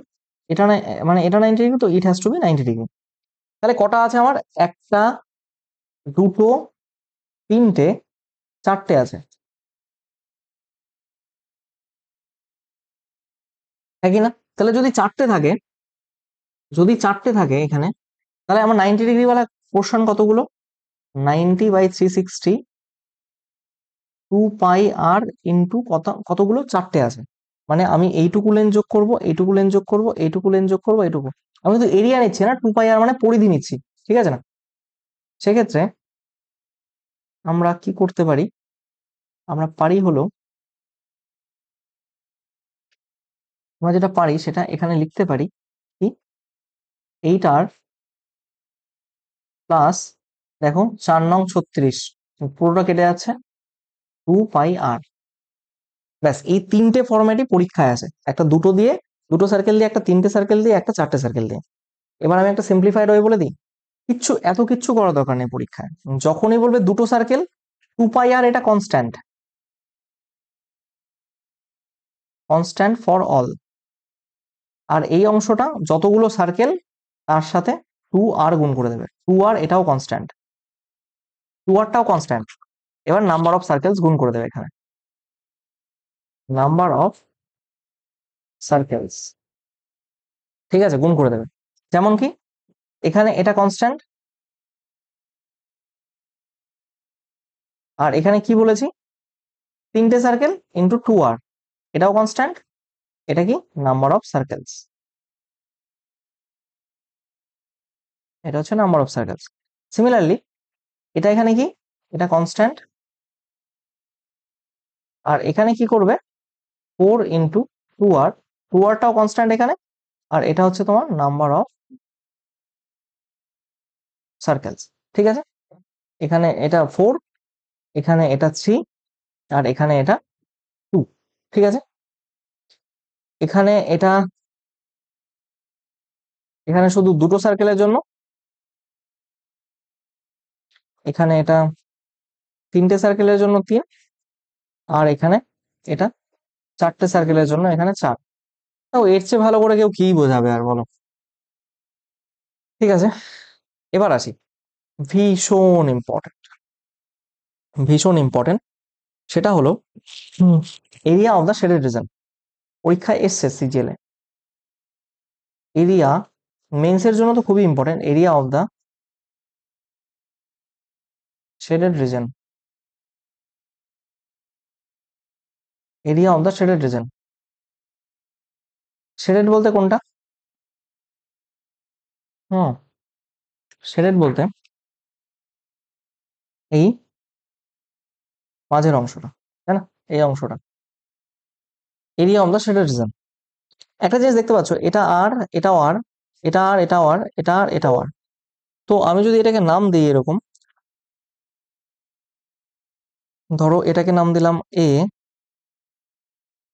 এটা মানে এটা 90 ডিগ্রি, তো it has to be 90 degree. তাহলে কটা আছে আমার? একটা, দুটো, তিনটে, চারটে আছে, হ্যাঁ কি না? তাহলে যদি চারটে থাকে এখানে, তাহলে আমার 90 ডিগ্রি ওয়ালা পোর্শন কতগুলো? 90/360 2 পাই আর ইন্টু কতগুলো? চারটে আছে। মানে আমি এইটুকু লেন যোগ করব, এইটুকু লেন যোগ করব, এইটুকু লেন যোগ করব, এইটুকু। আমি তো এরিয়া নিচ্ছি না, 2 পাই আর মানে পরিধি নিচ্ছি, ঠিক আছে না? সেক্ষেত্রে আমরা কি করতে পারি? আমরা পারি হলো, আমরা যেটা পারি সেটা এখানে লিখতে পারি কি, 8r প্লাস, দেখো 4 9 36, পুরোটা কেটে যাচ্ছে, 2 পাই আর। ব্যাস, এই তিনটে ফরম্যাটই পরীক্ষায় আছে, একটা দুটো দিয়ে, দুটো সার্কেল দিয়ে, একটা তিনটে সার্কেল দিয়ে, একটা চারটে সার্কেল দিয়ে। এবার আমি একটা সিম্পলিফাইড ওয়ে বলে দিই। এত কিচ্ছু করার দরকার নেই পরীক্ষায়। যখনই বলবে দুটো সার্কেল, 2 পাই আর এটা কনস্ট্যান্ট, কনস্ট্যান্ট ফর অল। আর এই অংশটা যতগুলো সার্কেল তার সাথে 2r গুণ করে দেবে, 2r এটাও কনস্ট্যান্ট, 2rটাও কনস্ট্যান্ট। এবার নাম্বার অফ সার্কেলস গুণ করে দেবে এখানে, নাম্বার অফ সার্কেলস, ঠিক আছে, গুণ করে দেবে। যেমন কি এখানে এটা কনস্ট্যান্ট, আর এখানে কি বলেছি, তিনটে সার্কেল ইন্টু 2r, এটাও কনস্ট্যান্ট। এটা কি? Number of circles. এটা হচ্ছে নাম্বার অফ সার্কেলস। সিমিলারলি এটা এখানে কি, এটা কনস্ট্যান্ট, আর এখানে কি করবে, 4 ইন্টু 2r, 2rটাও কনস্ট্যান্ট এখানে, আর এটা হচ্ছে তোমার নাম্বার অফ সার্কেলস, ঠিক আছে? এখানে এটা 4, এখানে এটা 3, আর এখানে এটা 2, ঠিক আছে? এখানে এটা, এখানে শুধু দুটো সার্কেলের জন্য, এখানে এটা তিনটে সার্কেলের জন্য 3, আর এখানে এটা চারটে সার্কেলের জন্য এখানে 4। তো এর চেয়ে ভালো করে কেউ কি বোঝাবে আর, বলো? ঠিক আছে, এবার আসি, ভীষণ ইম্পর্টেন্ট, ভীষণ ইম্পর্টেন্ট, সেটা হলো area of the shaded reason. পরীক্ষায় এসছে সিজিএল এ, এরিয়া মেন্সের জন্য তো খুবই important, area of the shaded region, area of the shaded reason. Shaded বলতে কোনটা? হুম, শেডেড বলতে এই মাঝের অংশটা, তাই না? এই অংশটা area of the shaded reason. একটা জিনিস দেখতে পাচ্ছ, এটা আর, এটাও আর, এটা আর, এটাও আর, এটা আর, এটাও আর। তো আমি যদি এটাকে নাম দিই এরকম, ধরো এটাকে নাম দিলাম এ,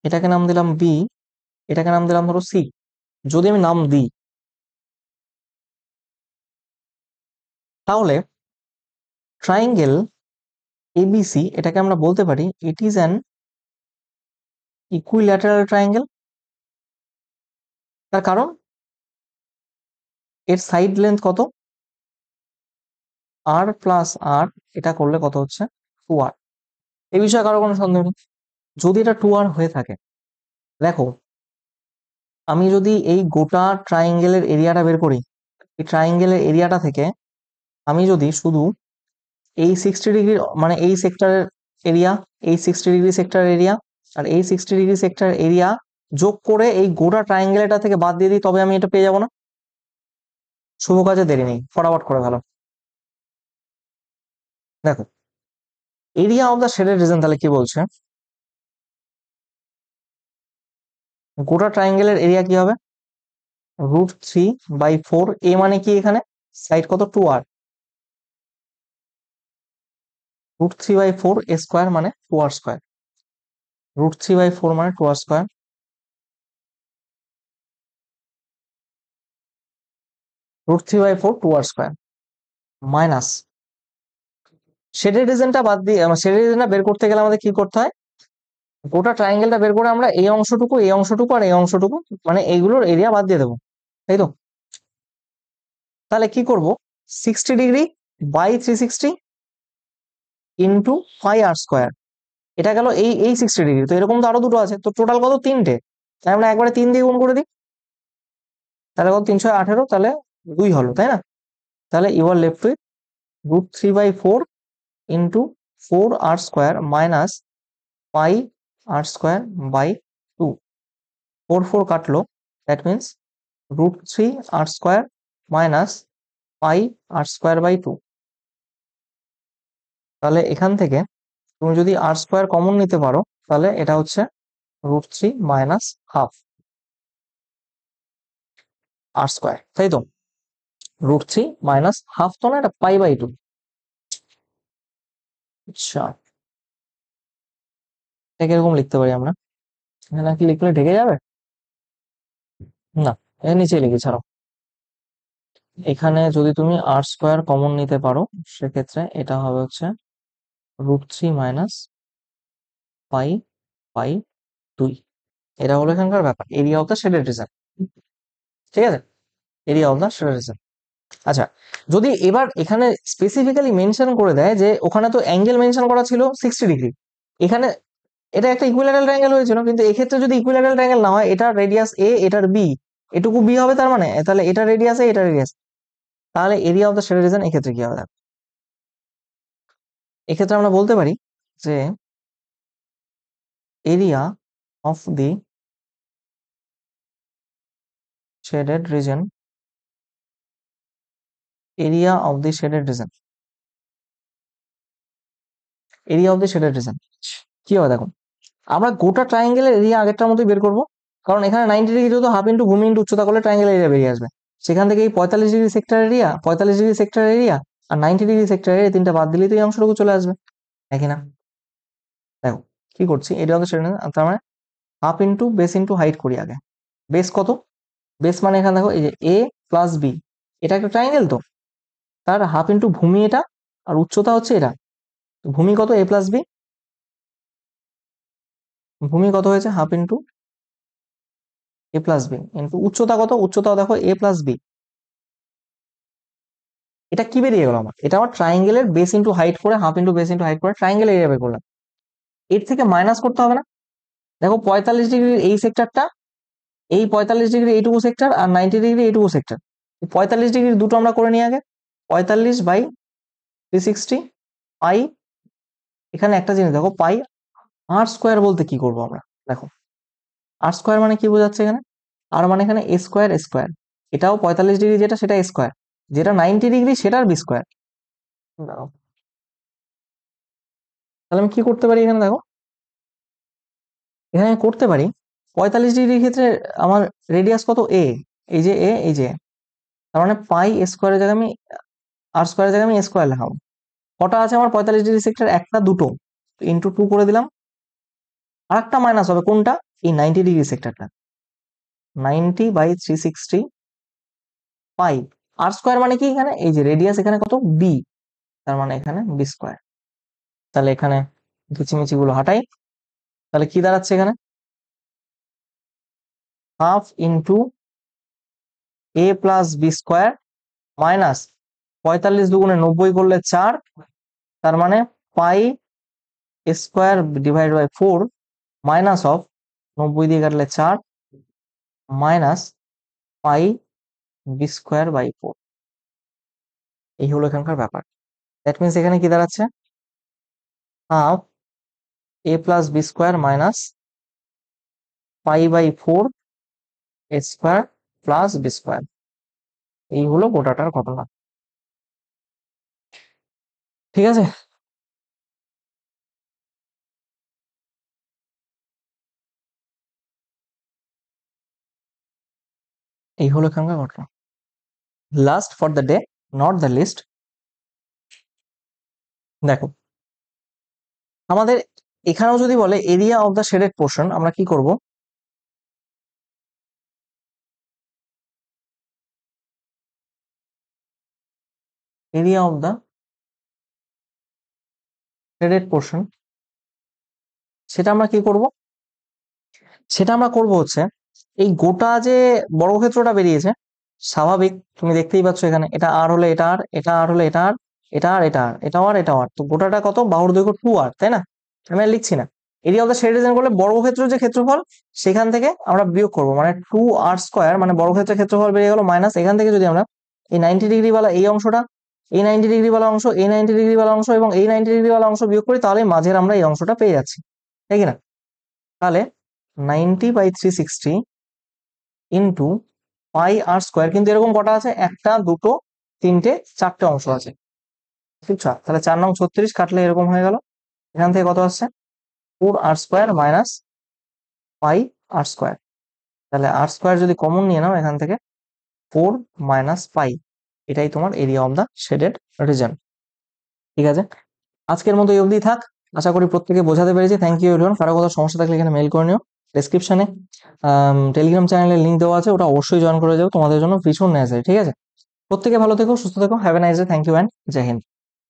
এটাকে নাম দিলাম বি, এটাকে নাম দিলাম ধরো সি। যদি আমি নাম দিই, তাহলে ট্রাইঙ্গেল এবিসি, এটাকে আমরা বলতে পারি it is an equilateral triangle. তার কারণ এর সাইড লেন্থ কত? আর প্লাস আর, এটা করলে কত হচ্ছে? 2r। এই বিষয়ে কারো কোনো সন্দেহ নেই? যদি এটা 2r হয়ে থাকে, দেখো আমি যদি এই গোটা ট্রাইঙ্গেলের এরিয়াটা বের করি, এই ট্রাইঙ্গেলের এরিয়াটা থেকে আমি যদি শুধু এই 60 ডিগ্রি, মানে এই সেক্টরের এরিয়া, এই 60 ডিগ্রি সেক্টর এরিয়া, আর এই 60 ডিগ্রি সেক্টর এরিয়া যোগ করে এই গোটা ট্রাইঙ্গেলটা থেকে বাদ দিয়ে দিই, তবে আমি এটা পেয়ে যাবো না? শুভ কাজে দেরি নেই, ফটাফট করে ভালো। দেখো area of the shaded reason তাহলে কি বলছে, গোটা ট্রাইঙ্গেলের এরিয়া কি হবে? √3/4। এ মানে কি এখানে সাইড কত? 2r, √3/4 এ স্কোয়ার মানে 2r স্কোয়ার, √3/4 মানে 2r square. √3/4 2r square minus shaded রিজনটা বাদ দিয়ে শেডেড রিজনটা বের করতে গেলে আমাদের কি করতে হয়, গোটা ট্রায়াঙ্গেলটা বের করে আমরা এই অংশটুকু এই অংশটুকু আর এই অংশটুকু মানে এইগুলোর এরিয়া বাদ দিয়ে দেবো, তাই তো? তাহলে কি করব, 60°/360 ইন্টু 5r স্কোয়ার, এটা গেল এই এই 60°। তো এরকম তো আরো দুটো আছে, তো টোটাল কত, তিনটে। তাই আমরা একবারে 3 দিয়ে গুণ করে দিই, তাহলে কত, 318, তাহলে 2 হলো, তাই না? তাহলে you are left with √3/4 into 4r square minus 5r square. 4 কাটলো, that means √3r square minus 5r square. তাহলে এখান থেকে তুমি যদি আর স্কোয়ার কমন নিতে পারো, তাহলে এটা হচ্ছে √3 মাইনাস হাফ আর স্কোয়ার, তাই তো? √3 মাইনাস হাফ তো না, এটা π/2। আচ্ছা, এটা কিরকম লিখতে পারি আমরা, এখানে কি লিখলে ঢেকে যাবে? না, এর নিচে লিখে ছাড়ো। এখানে যদি তুমি আর স্কোয়ার কমন নিতে পারো, সেক্ষেত্রে এটা হবে হচ্ছে √3 মাইনাস π/2। এটা হলো এখানকার ব্যাপার, area of the shaded reason. ঠিক আছে, area of the shaded reason. আচ্ছা, যদি এবার এখানে স্পেসিফিক্যালি মেনশন করে দেয় যে ওখানে তো অ্যাঙ্গেল মেনশন করা ছিল 60°, এখানে এটা একটা ইকুইল্যাটারাল ট্রায়াঙ্গেল হয়েছিল, কিন্তু এক্ষেত্রে যদি ইকুইল্যাটারাল ট্রায়াঙ্গেল না হয়, এটার রেডিয়াস এ এটার বি, এটুকু বি হবে, তার মানে তাহলে এটা রেডিয়াস এ এটা রেডিয়াস, তাহলে area of the shaded reason এক্ষেত্রে কি হবে? এক্ষেত্রে আমরা বলতে পারি যে area of the shaded region, area of the shaded region, area of the shaded reason কি হবে দেখো, আমরা গোটা ট্রায়াঙ্গেলের এরিয়া আগেরটার মতোই বের করবো, কারণ এখানে 90° যেহেতু হাফ ইন্টু ভূমি ইন্টু উচ্চতা করলে ট্রায়াঙ্গেল এরিয়া বেরিয়ে আসবে। সেখান থেকে এই 45° সেক্টর এরিয়া, 45° সেক্টর এরিয়া আর 90° সেক্টর এরিয়া, তিনটা বাদ দিলেই তো এই অংশটুকু চলে আসবে, নাকি না? দেখো কি করছি, এরিয়া অফ দ্য শেডেড, তার মানে half into base into height করি আগে। বেস কত, বেস মানে এখানে দেখো এই যে এ প্লাস বি, এটা একটা ট্রায়াঙ্গেল তো, তার হাফ ইন্টু ভূমি এটা, আর উচ্চতা হচ্ছে এটা। ভূমি কত, এ প্লাস বি, ভূমি কত হয়েছে হাফ ইন্টু এ প্লাস বি ইন্টু উচ্চতা কত, উচ্চতাও দেখো এ প্লাস বি। এটা কি বেরিয়ে গেল আমার, এটা আমার ট্রায়াঙ্গেলের বেস ইন্টু হাইট করে, half into base into height করে ট্রায়াঙ্গেল এরিয়া বের করলাম। এর থেকে মাইনাস করতে হবে না, দেখো 45° এই সেক্টরটা, এই 45° এইটুকু সেক্টর, আর 90° এইটুকু সেক্টর। 45° দুটো আমরা করে নিই আগে, 45/360 পাই। এখানে একটা জিনিস দেখো, পাই আর স্কোয়ার বলতে কি করবো আমরা, দেখো আর স্কোয়ার মানে কি বোঝাচ্ছে এখানে, আর মানে এখানে এ স্কোয়ার এ স্কোয়ার, এটাও 45° যেটা সেটা এ স্কোয়ার, যেটা 90° সেটার বি স্কোয়ার। তাহলে আমি কি করতে পারি এখানে দেখো, এখানে আমি করতে পারি 45°-র ক্ষেত্রে আমার রেডিয়াস কত, এ, এই যে এ, এই যে, তার মানে পাই এ স্কোয়ারের জায়গায় আমি আর স্কোয়ারের জায়গায় আমি এ স্কোয়ার লেখাবো। কটা আছে আমার 45° সেক্টর, একটা দুটো, ইন্টু 2 করে দিলাম। আর একটা মাইনাস হবে কোনটা, এই 90° সেক্টরটা, 90/360 পাই আর স্কোয়ার মানে কি, এখানে এই যে রেডিয়াস এখানে কত, বি, তার মানে এখানে বি স্কোয়ার। তাহলে এখানে কিচিমিচি গুলো হাঁটাই, তাহলে কি দাঁড়াচ্ছে এখানে, হাফ ইন্টু এ প্লাস বি স্কোয়ার মাইনাস 45 দুগুণে 90 করলে 4, তার মানে পাই স্কোয়ার ডিভাইড/4 মাইনাস অফ 90 দিয়ে কাটলে 4 মাইনাস পাই বি স্কোয়ার/4। এই হলো এখানকার ব্যাপার। দ্যাট মিনস এখানে কি দাঁড়াচ্ছে, হাফ এ প্লাস বি স্কোয়ার মাইনাস π/4 এ স্কোয়ার প্লাস বি স্কোয়ার। এই হলো গোটাটার ঘটনা, ঠিক আছে? এই হলো এখানকার ঘটনা। Last for the day, not the list, দেখো আমাদের এখানেও যদি বলে area of the shaded portion, আমরা কি করব, area of the shaded portion, সেটা আমরা কি করব? সেটা আমরা করব হচ্ছে এই গোটা যে বর্গক্ষেত্রটা বেরিয়েছে, স্বাভাবিক তুমি দেখতেই পাচ্ছ এখানে এটা আর হলে এটা আর, এটা আর হলে এটা আর, এটা আর এটা আর, এটাও আর এটাও আর, তো গোটাটা কত? বাহুর দৈর্ঘ্য 2r, তাই না? আমি আর লিখছি না। Area of the shade region করলে বর্গক্ষেত্র যে ক্ষেত্রফল সেখান থেকে আমরা বিয়োগ করব, মানে 2r² মানে বর্গক্ষেত্রের ক্ষেত্রফল বেরিয়ে গেল মাইনাস এখান থেকে যদি আমরা এই 90 ডিগ্রি ওয়ালা এই অংশটা, এই 90 ডিগ্রি ওয়ালা অংশ, এই 90 ডিগ্রি ওয়ালা অংশ এবং এই 90 ডিগ্রি ওয়ালা অংশ বিয়োগ করি, তাহলে মাঝের আমরা এই অংশটা পেয়ে যাচ্ছি, তাই কি না? তাহলে 90/360 ইন্টু πr², কিন্তু এরকম কটা আছে? একটা, দুটো, তিনটে, চারটে অংশ আছে, ঠিক আছে? তাহলে 4 নং 36 কাটলে এরকম হয়ে গেল। এখান থেকে কত আসছে? 4r² minus πr²। তাহলে r² যদি কমন নিয়ে নাও এখান থেকে, 4 মাইনাস পাই, এটাই তোমার area of the shaded reason. ঠিক আছে, আজকের মতো এই অবধি থাক। আশা করি প্রত্যেকে বোঝাতে পেরেছি। Thank you everyone. কারো কোনো সমস্যা থাকলে এখানে মেল করে নিও। ডেসক্রিপশনে টেলিগ্রাম চ্যানেলের লিঙ্ক দেওয়া আছে, ওটা অবশ্যই জয়েন করে যাও, তোমাদের জন্য ভীষণ নেসেসারি। ঠিক আছে, প্রত্যেকে ভালো থেকো, সুস্থ থেকো, have a nice day, thank you and Jai Hind.